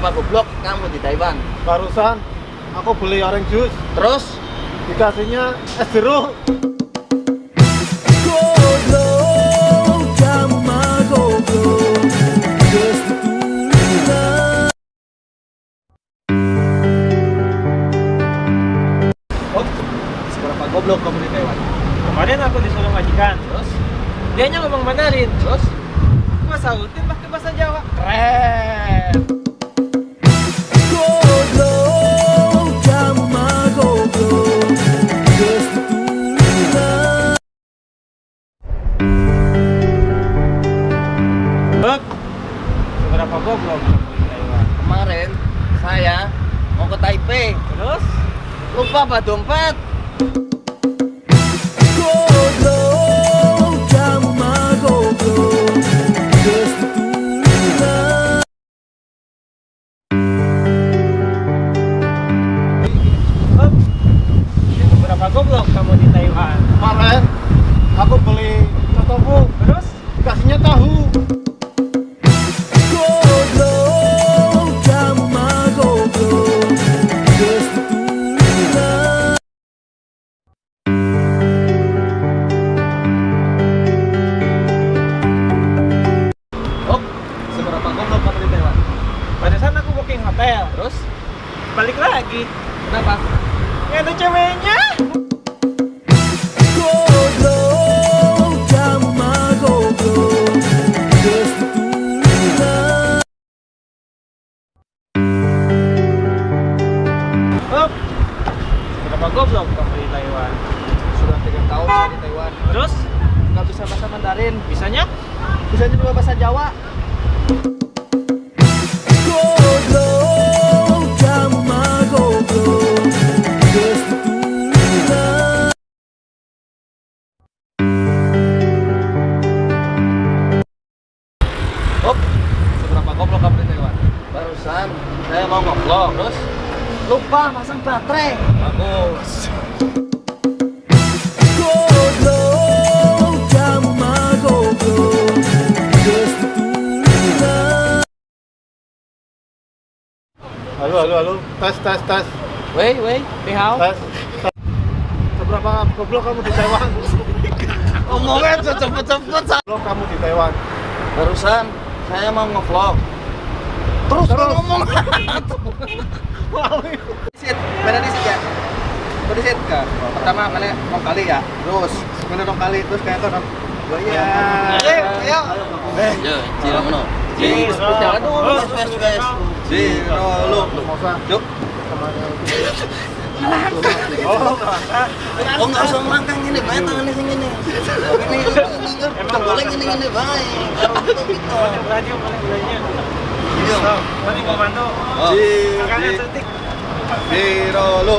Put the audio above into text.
Seberapa goblok kamu di Taiwan? Barusan aku beli orange juice, Terus? dikasihnya es jeruk. Oh, seberapa goblok kamu di Taiwan? Kemarin aku disuruh majikan. Terus? Dianya ngomong Mandarin. Terus? Gua sautin pakai bahasa Jawa. Keren. Bek, seberapa goblok kamu di Taiwan? Kemarin saya mau ke Taipei. Terus? Lupa bawa dompet. Bek, seberapa goblok kamu di Taiwan? Kemarin aku beli tofu, Terus? dikasihnya tahu. Oh, seberapa goblok kamu di Taiwan? Pada sana aku booking hotel. Terus? Balik lagi. Kenapa? Nggak ada ceweknya. Hop. Berapa goblok kamu di Taiwan? Sudah 3 tahun saya di Taiwan. Terus? Nggak bisa bahasa Mandarin. Bisanya? Bisa juga bahasa Jawa. Oh, seberapa goblok kamu di Taiwan? Barusan saya mau nge-vlog, terus lupa pasang baterai. Bagus. Halo. Tes. Wei, ni hao. Tes. Seberapa goblok kamu di Taiwan? Ngomongnya cepet-cepet. Goblok kamu di Taiwan. Barusan saya mau nge-vlog. Terus ngomong. Sit, mana di sit ya? Kau di sit kan? Pertama mana nong kali ya? Terus mana nong kali terus kayak kan? Iya. Ayo. Yo, ciro mana? Cheers, bro. Jangan dulu, wes. Ciro lu. Yuk. Oh, Oh nggak usah melangkah gini, baik tangannya sini nih. Ini boleh gini baik. Gitu. Radio mana bilangnya? Iya. Mana komando? Oh. Kakaknya cantik. Ciro lu.